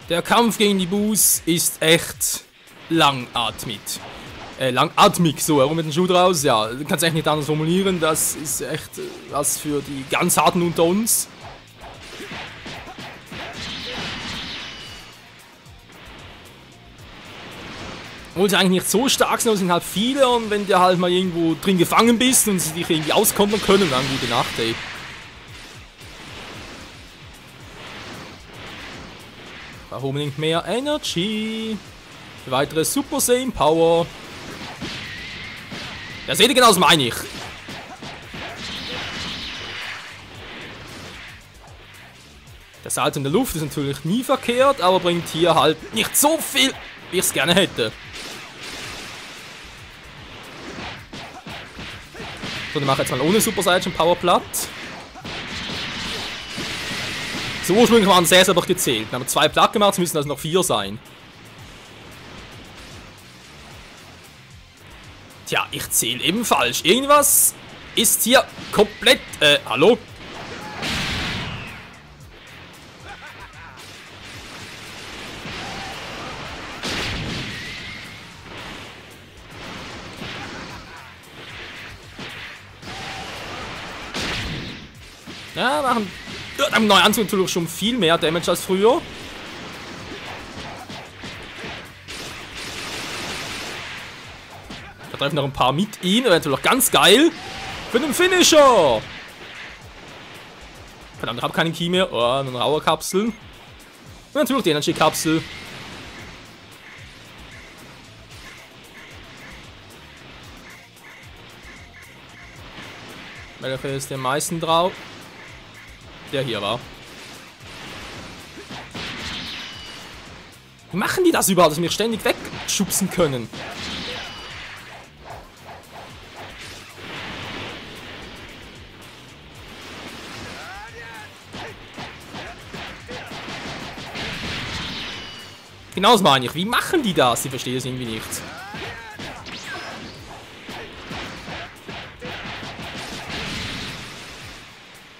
Der Kampf gegen die Boos ist echt langatmig. Langatmig, so herum mit dem Schuh draus. Ja, du kannst echt nicht anders formulieren. Das ist echt was für die ganz Harten unter uns. Obwohl sie eigentlich nicht so stark sind, aber sind halt viele. Und wenn du halt mal irgendwo drin gefangen bist und sie dich irgendwie auskontern können, dann gute Nacht, ey. Brauche unbedingt mehr Energy. Für weitere Super Saiyan Power. Ja, seht ihr, genau das meine ich. Der Salto in der Luft ist natürlich nie verkehrt, aber bringt hier halt nicht so viel, wie ich es gerne hätte. So, dann mache ich jetzt mal ohne Super Saiyan Power platt. So ursprünglich waren 6 aber gezählt. Wir haben 2 platt gemacht, es müssen also noch 4 sein. Tja, ich zähle eben falsch. Irgendwas ist hier komplett... hallo? Ja, machen... Am neuen Anzug natürlich schon viel mehr Damage als früher. Wir treffen noch ein paar mit ihm, eventuell noch ganz geil. Für den Finisher! Verdammt, ich habe keinen Key mehr. Oh, eine Rauerkapsel. Und natürlich die Energy-Kapsel. Welcher ist der meisten drauf? Der hier war. Wie machen die das überhaupt, dass wir mich ständig wegschubsen können? Genau das meine ich. Wie machen die das? Ich verstehe es irgendwie nicht.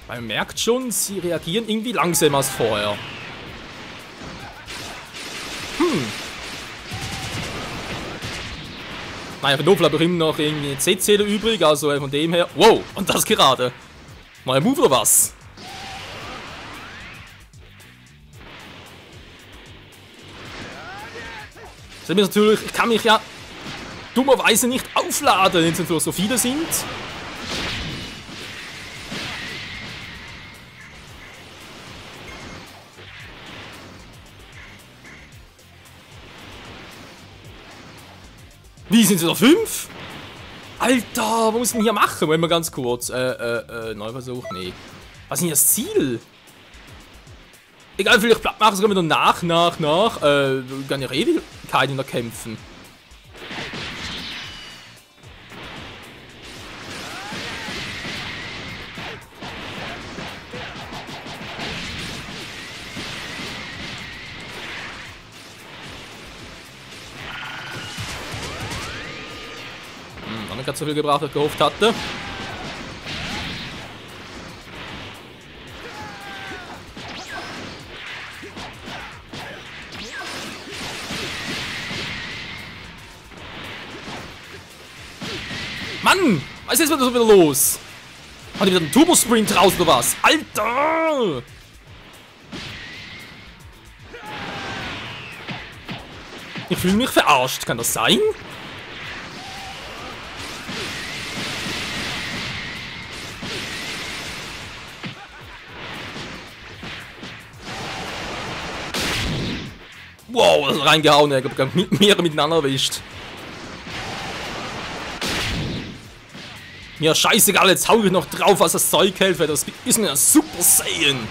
Weil man merkt schon, sie reagieren irgendwie langsamer als vorher. Naja, für Notfall habe ich immer noch irgendwie eine C-Zähler übrig, also von dem her... Wow, und das gerade. Neuer Move oder was? Das ist natürlich, ich kann mich ja dummerweise nicht aufladen, wenn es natürlich so viele sind. Wie, sind es noch 5? Alter, was muss ich denn hier machen? Wollen wir ganz kurz. Neuversuch? Nee. Was ist denn das Ziel? Egal, vielleicht platt machen, sogar wieder nach. Kann ja Ewigkeiten noch kämpfen. Hat so viel gebraucht, als ich gehofft hatte. Mann! Was ist jetzt wieder los? Hat die wieder einen Turbo-Sprint raus oder was? Alter! Ich fühle mich verarscht. Kann das sein? Wow, das ist reingehauen, ich habe mehrere miteinander erwischt. Ja, scheißegal, jetzt hau ich noch drauf, was das Zeug hält, weil das ist mir ein Super Saiyan.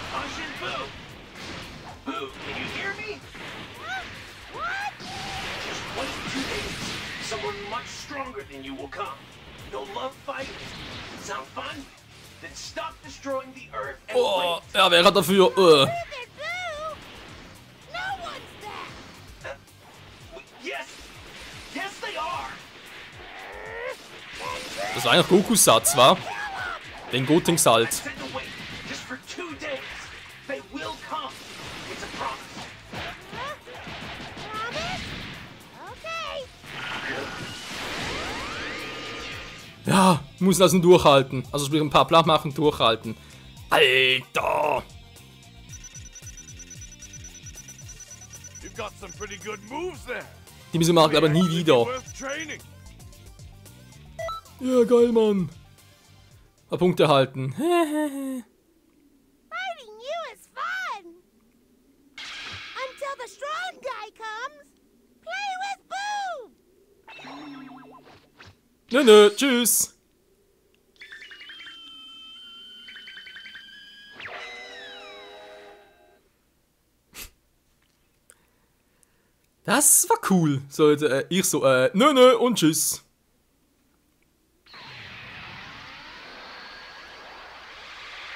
Oh, ja, wer hat dafür? Das war eigentlich Gokus Satz, war? Den Gotings halt. Ja, muss also durchhalten. Also sprich ein paar platt machen, durchhalten. Alter! You've got some pretty good moves there. Die müssen wir aber nie wieder. Worth training. Ja, geil, Mann. Ein Punkt erhalten. Fighting you is fun! Until the strong guy comes, play with Boo! Nö, tschüss. Das war cool. So, ich so, nö und tschüss.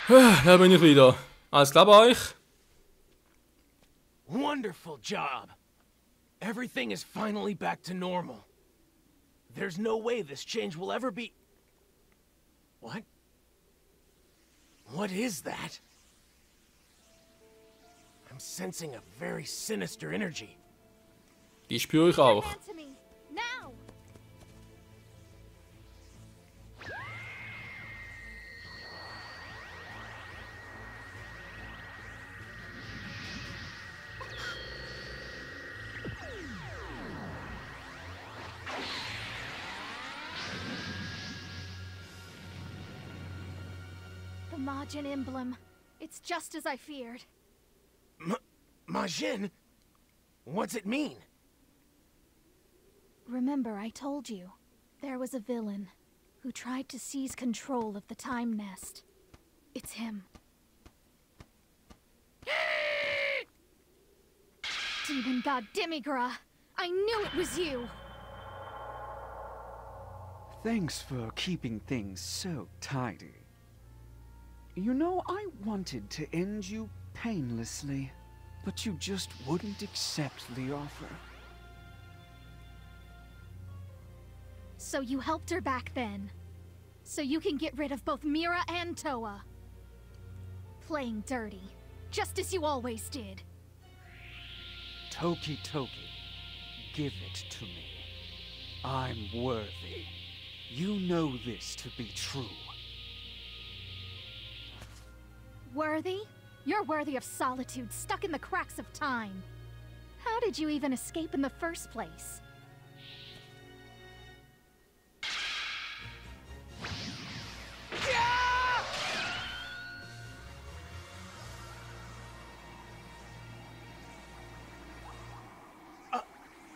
Da bin ich wieder. Alles klar bei euch? Wonderful job. Everything is finally back to normal. There's no way this change will ever be... What? What is that? I'm sensing a very sinister energy. Die spüre ich auch. To me, now! The Majin emblem. It's just as I feared. Majin? What's it mean? Remember, I told you. There was a villain who tried to seize control of the Time Nest. It's him. Demon God Demigra! I knew it was you! Thanks for keeping things so tidy. You know, I wanted to end you painlessly, but you just wouldn't accept the offer. So you helped her back then. So you can get rid of both Mira and Toa. Playing dirty, just as you always did. Toki Toki, give it to me. I'm worthy. You know this to be true. Worthy? You're worthy of solitude, stuck in the cracks of time. How did you even escape in the first place?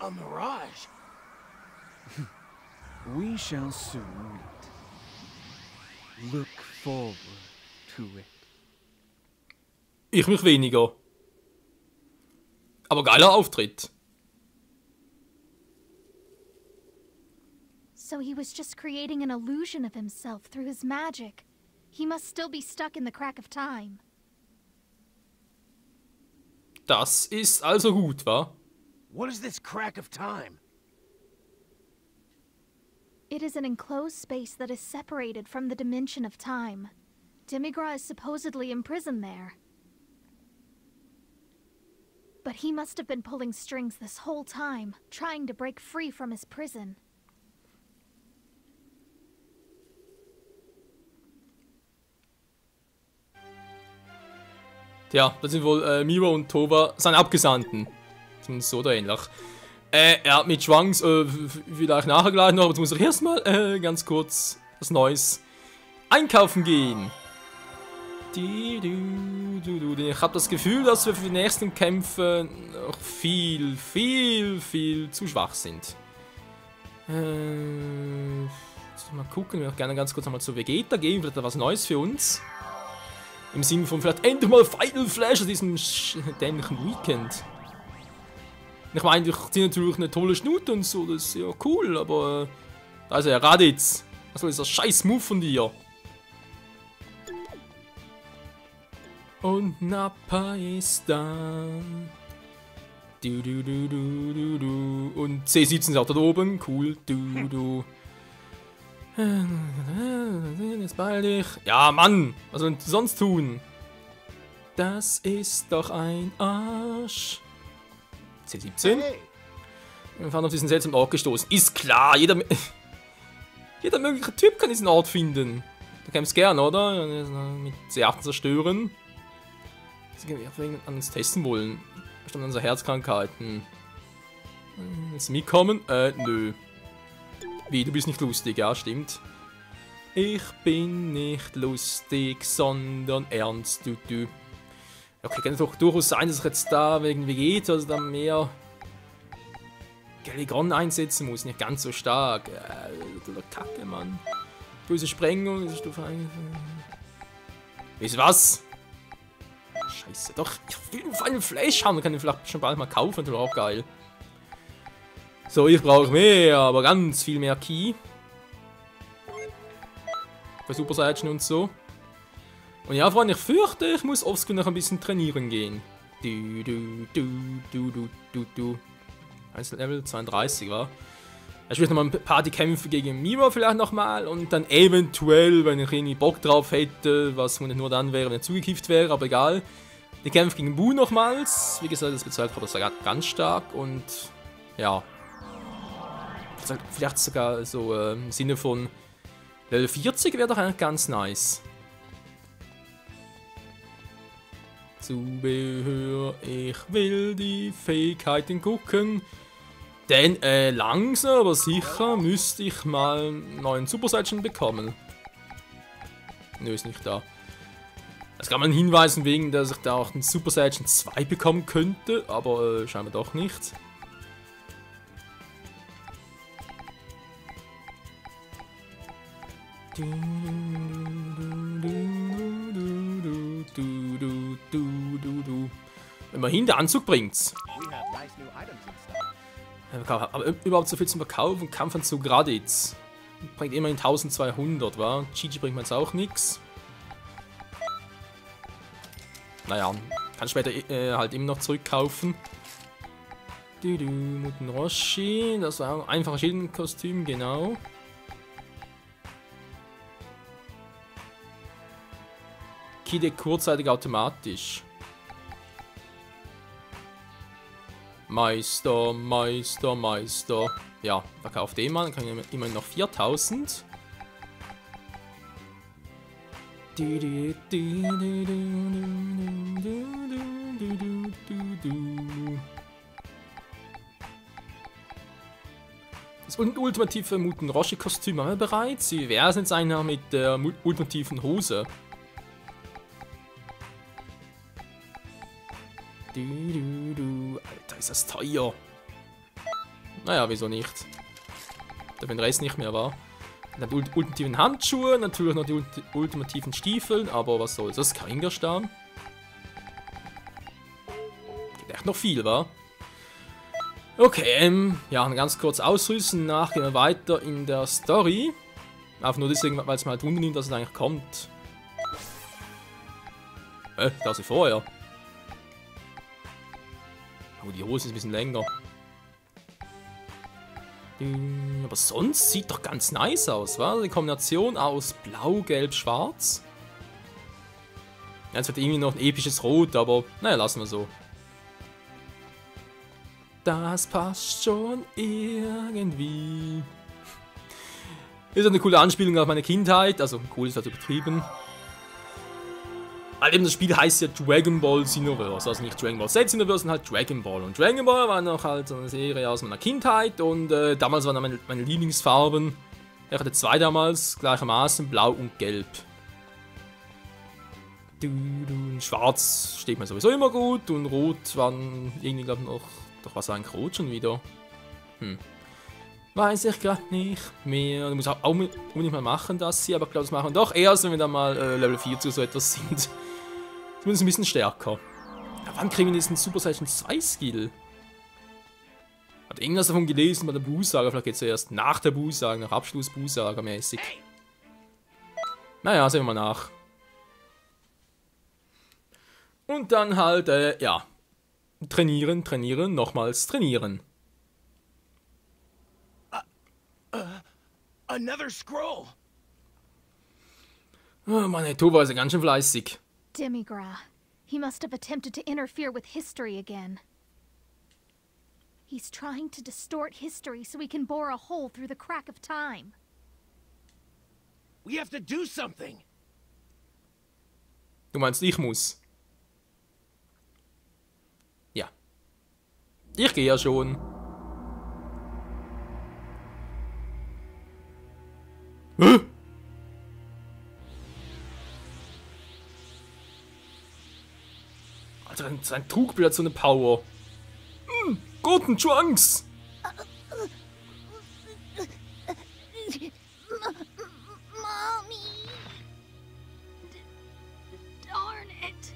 A mirage? We shall soon meet. Look forward to it. Ich mich weniger. Aber geiler Auftritt. So he was just creating an illusion of himself through his magic. He must still be stuck in the crack of time. Das ist also gut, wa? What is this crack of time? It is an enclosed space that is separated from the dimension of time. Demigra is supposedly imprisoned there. But he must have been pulling strings this whole time, trying to break free from his prison. Tja, das sind wohl Mira und Towa, seine Abgesandten. Zumindest so oder ähnlich. Er hat mit Schwangs vielleicht nachher gleich noch, aber jetzt muss ich erstmal ganz kurz was Neues einkaufen gehen. Ich habe das Gefühl, dass wir für die nächsten Kämpfe noch viel zu schwach sind. Mal gucken, wir gerne ganz kurz nochmal zu Vegeta gehen, vielleicht hat er was Neues für uns. Im Sinne von vielleicht endlich mal Final Flash an diesem dämlichen Weekend. Ich meine, ich ziehe natürlich eine tolle Schnute und so, das ist ja cool, aber da ist er, Raditz. Was soll dieser scheiß Move von dir? Und Nappa ist da. Und C17 ist auch da oben, cool. Jetzt beeil dich. Ja, Mann, was soll ich sonst tun? Das ist doch ein Arsch. C17. Hey, Wir fahren auf diesen seltsamen Ort gestoßen. Ist klar, jeder... Jeder mögliche Typ kann diesen Ort finden. Du kämpfst gern, oder? Mit C8 zerstören. Sie an uns testen wollen. Bestimmt unsere Herzkrankheiten. Willst du mitkommen? Nö. Wie, du bist nicht lustig, ja, stimmt. Ich bin nicht lustig, sondern ernst, du. Okay, kann es doch durchaus sein, dass ich jetzt da wegen Vegeta also dann mehr Galigon einsetzen muss. Nicht ganz so stark. Kacke, Mann. Böse Sprengung, diese Stufe 1. Weißt du was? Scheiße, doch, ich will einen Flash haben, dann kann ich vielleicht schon bald mal kaufen, das wäre auch geil. So, ich brauche mehr, aber ganz viel mehr Ki. Bei Super Saiyan und so. Und ja, Freunde, ich fürchte, ich muss offscreen noch ein bisschen trainieren gehen. Einzellevel 32, war. Ich will nochmal ein paar die Kämpfe gegen Mira vielleicht nochmal und dann eventuell, wenn ich irgendwie Bock drauf hätte, was nur dann wäre, wenn er zugekifft wäre, aber egal. Die Kämpfe gegen Buu nochmals. Wie gesagt, das bezahlt wurde das ganz stark und ja. Vielleicht sogar so im Sinne von Level 40 wäre doch eigentlich ganz nice. Zubehör, ich will die Fähigkeiten gucken. Denn langsam aber sicher müsste ich mal einen neuen Super Saiyan bekommen. Nö, ist nicht da. Das kann man hinweisen wegen, dass ich da auch einen Super Saiyan 2 bekommen könnte, aber scheinbar doch nicht. Immerhin, der Anzug bringt's. Aber überhaupt so viel zum Verkaufen. Kampfanzug Raditz. Bringt immerhin 1200, wa? Gigi bringt mir jetzt auch nichts. Naja, kann später halt immer noch zurückkaufen. Muten Roshi, das war ein einfaches Schildenkostüm, genau. Kide kurzzeitig automatisch. Meister, Meister, Meister. Ja, verkauft den mal, dann kann ich immerhin noch 4000. Das ultimative Muten Roshi Kostüm haben wir bereits. Wie wäre es jetzt einer mit der ultimativen Hose? Alter, ist das teuer. Naja, wieso nicht? Da bin der Rest nicht mehr, war. Dann die ultimativen Handschuhe, natürlich noch die ultimativen Stiefeln, aber was soll's, das ist kein Ingerstan. Geht echt noch viel, wa? Okay, ja, ganz kurz ausrüsten, danach gehen wir weiter in der Story. Einfach nur deswegen, weil es mir halt wundern nimmt, dass es eigentlich kommt. Da ist sie vorher. Oh, die Hose ist ein bisschen länger. Aber sonst sieht doch ganz nice aus, wa? Die Kombination aus Blau, Gelb, Schwarz. Ja, jetzt wird irgendwie noch ein episches Rot, aber naja, lassen wir so. Das passt schon irgendwie. Ist eine coole Anspielung auf meine Kindheit, also cool ist halt übertrieben. Weil eben das Spiel heißt ja Dragon Ball Xenoverse, also nicht Dragon Ball Z Xenoverse, sondern halt Dragon Ball. Und Dragon Ball war noch halt so eine Serie aus meiner Kindheit und damals waren meine Lieblingsfarben. Ich hatte zwei damals, gleichermaßen, Blau und Gelb. Schwarz steht mir sowieso immer gut und Rot waren irgendwie, glaube ich, noch... Doch, was war eigentlich Rot schon wieder? Weiß ich gerade nicht mehr. Du musst auch unbedingt mal machen, das hier, aber ich glaube, das machen wir doch erst, wenn wir dann mal Level 4 zu so etwas sind. Zumindest ein bisschen stärker. Ja, wann kriegen wir diesen Super Saiyan 2 Skill? Hat irgendwas davon gelesen bei der Buu-Saga? Vielleicht geht es ja erst nach der Buu-Saga, nach Abschluss Buu-Saga mäßig. Naja, sehen wir mal nach. Und dann halt, ja. Trainieren, trainieren, nochmals trainieren. Another scroll. Oh Mann, Towa ist ja ganz schön fleißig. Demigra. He must have attempted to interfere with history again. He's trying to distort history so he can bore a hole through the crack of time. We have to do something. Du meinst, ich muss? Ja. Ich gehe ja schon. Hä? Alter, sein Trugbild hat so eine Power. Guten Trunks! Mommy! Darn it!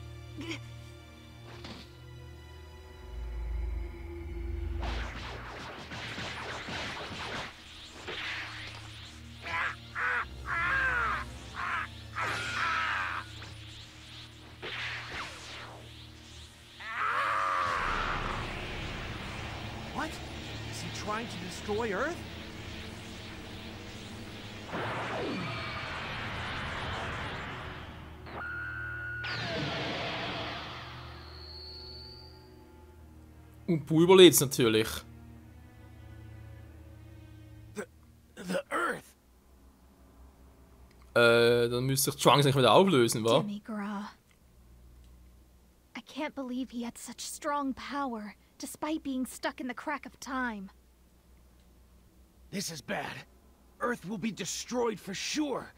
What? Is he trying to destroy Earth? Und Boo überlebt natürlich. The Earth. Dann müsste sich Trunks nicht wieder auflösen, wa? Demigra. I can't believe he had such strong power, despite being stuck in the crack of time. This is bad. Earth will be destroyed for sure.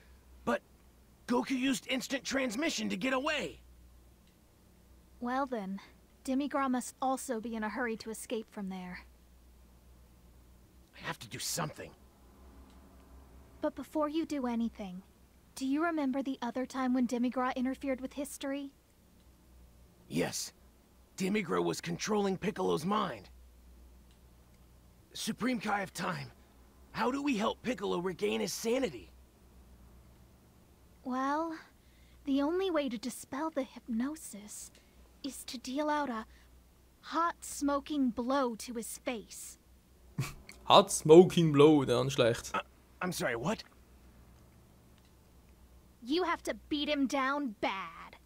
But Goku used instant transmission to get away. Well then, Demigra must also be in a hurry to escape from there. I have to do something. But before you do anything, do you remember the other time when Demigra interfered with history? Yes. Demigra was controlling Piccolo's mind. Supreme Kai of Time, how do we help Piccolo regain his sanity? Well, the only way to dispel the hypnosis is to deal out a hot, smoking blow to his face. Hot Smoking Blow, der ist schlecht. I'm sorry, what? You have to beat him down bad.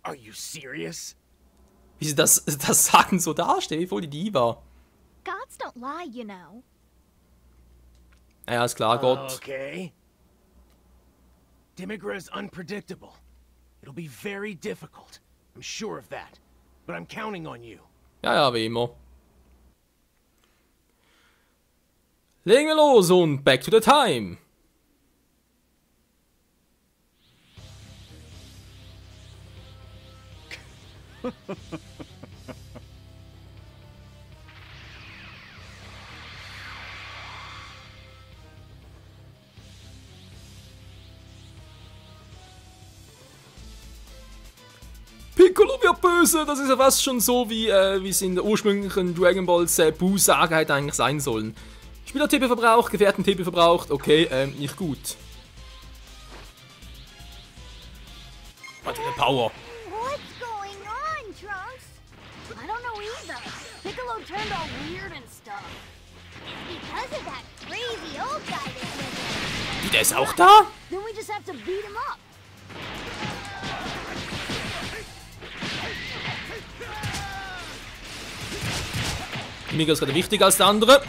Are you serious? Wie sie das sagen so darstellen, wie voll die Diva. Gods don't lie, you know. Ja, ist klar, Gott. Okay. Demigra is unpredictable. It'll be very difficult. I'm sure of that. But I'm counting on you. Ja, wie immer. Legen wir los und back to the time. Piccolo wird böse, das ist ja fast schon so, wie es in der ursprünglichen Dragon Ball Z Buu-Saga hätte eigentlich sein sollen. Spieler TP verbraucht, Gefährten TP verbraucht, okay, nicht gut. Warte, der Power. What's going on, Trunks? I don't know either. Piccolo turned all weird and stuff. It's because of that crazy old guy that's with him. Der ist auch da? Then we just have to beat him up. Mega ist gerade wichtiger als der andere.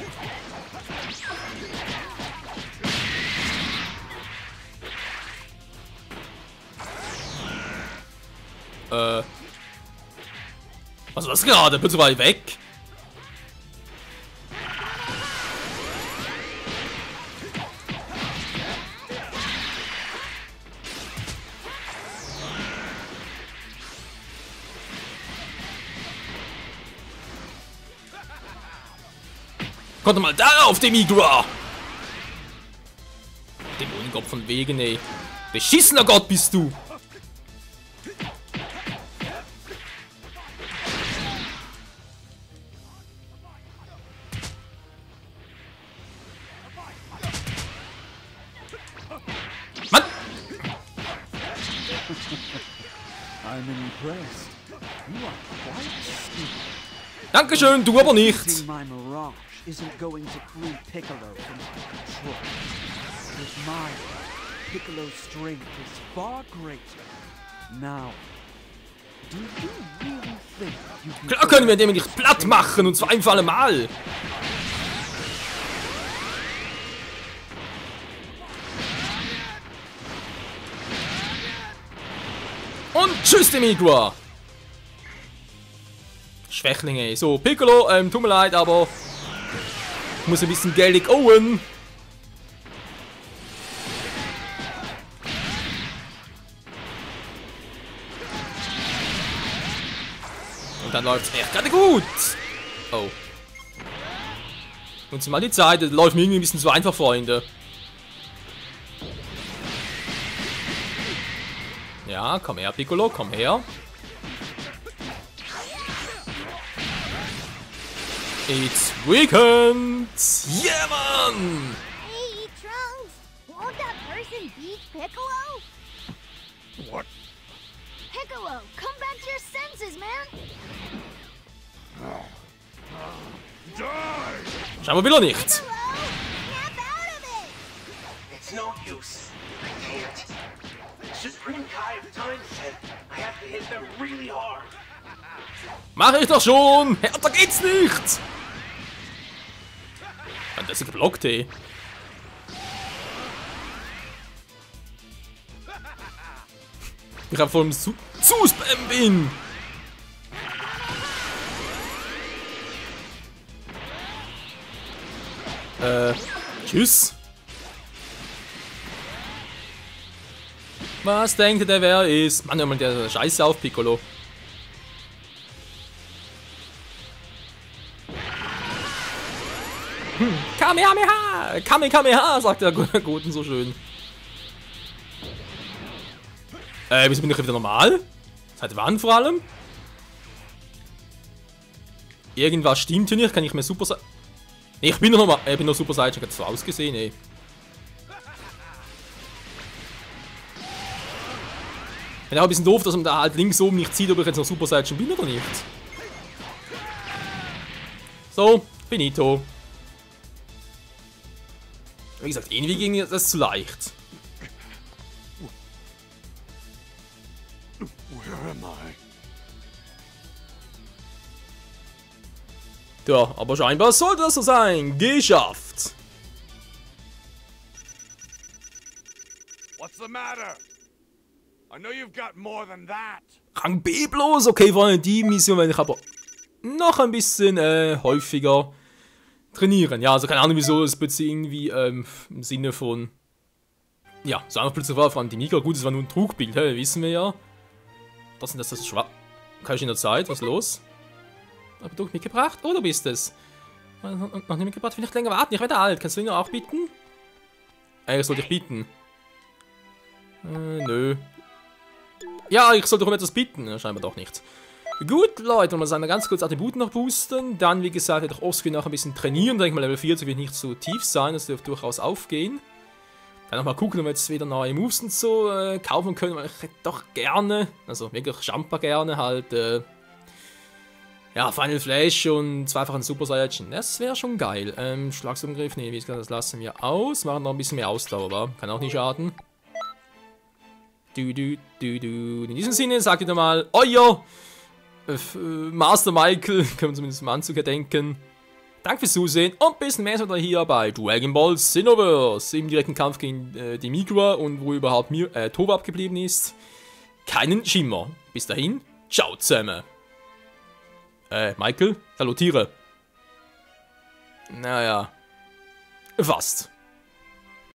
Was war das gerade? Plötzlich war ich weg. Kommt mal darauf, Demigra! Dämonengott von wegen, ey. Beschissener Gott bist du! Mann! I'm impressed. You are quite stupid. Dankeschön, du aber nicht! Defeating my Mirage isn't going to free Piccolo from control. With mine, Piccolo's strength is far greater. Now, do you really think you can... Klar können wir den nicht platt machen, und zwar ein für alle Mal! Und tschüss, Demigua. Schwächlinge. So, Piccolo, tut mir leid, aber ich muss ein bisschen geldig owen. Und dann läuft es echt gerade gut. Oh. Nutzt mal die Zeit, das läuft mir irgendwie ein bisschen zu einfach, Freunde. Ja, komm her, Piccolo, komm her. It's weekend! Yeah, man! Hey, Trunks! Won't that person beat Piccolo? What? Piccolo, come back to your senses, man! Die! Scheinbar will er nicht. Piccolo, snap out of it! It's no use. I can't. Supreme Kai of Time said I have to hit them really hard. Mach ich doch schon! Härter geht's nicht! Hat das geblockt, ey. Ich hab vor dem Zu-Spam bin! Tschüss. Was denkt ihr, der wer ist? Mann, immer der Scheiße auf Piccolo. Kamehameha! Kamehameha, sagt der Guten so schön. Wieso bin ich wieder normal? Seit wann vor allem? Irgendwas stimmt hier nicht, kann ich mir Super Saiyan... Nee, ich bin noch normal, ich bin noch Super Saiyan, hat so ausgesehen, ey. Bin auch ein bisschen doof, dass man da halt links oben nicht sieht, ob ich jetzt noch Super Saiyan bin oder nicht. So, finito. Wie gesagt, irgendwie ging das zu leicht. Where am I? Ja, aber scheinbar sollte das so sein. Geschafft. What's the matter? I know you've got more than that. Rang B bloß. Okay, Freunde, die Mission werde ich aber noch ein bisschen häufiger trainieren. Ja, also keine Ahnung, wieso es plötzlich irgendwie im Sinne von... Ja, so einfach plötzlich war, vor allem die Mika. Gut, es war nur ein Trugbild, wissen wir ja. Das sind das Schwach... Kann ich in der Zeit? Was ist los? Hab ich mitgebracht? Oh, du bist es. Noch nicht mitgebracht? Vielleicht länger warten. Ich werde alt. Kannst du ihn auch bitten? Eigentlich sollte ich bitten. Nö. Ja, ich sollte doch um etwas bitten. Scheinbar doch nicht. Gut, Leute, mal sagen, ganz kurz Attribute noch boosten. Dann, wie gesagt, werde ich Offscreen noch ein bisschen trainieren. Denke mal, Level 40 wird nicht zu tief sein. Das dürfte durchaus aufgehen. Dann nochmal gucken, ob wir jetzt wieder neue Moves und so kaufen können, weil ich hätte doch gerne, also wirklich Champa gerne, halt, ja, Final Flash und zweifachen Super Saiyan. Das wäre schon geil. Schlagsumgriff, nee, wie gesagt, das lassen wir aus. Machen noch ein bisschen mehr Ausdauer, wa? Kann auch nicht schaden. In diesem Sinne, sagt wieder mal, euer Master Michael, können wir zumindest im Anzug denken. Danke fürs Zusehen und bis zum nächsten Mal hier bei Dragon Ball Xenoverse im direkten Kampf gegen die Migra und wo überhaupt Towa abgeblieben ist. Keinen Schimmer. Bis dahin, ciao zusammen. Michael, salutiere. Naja, fast.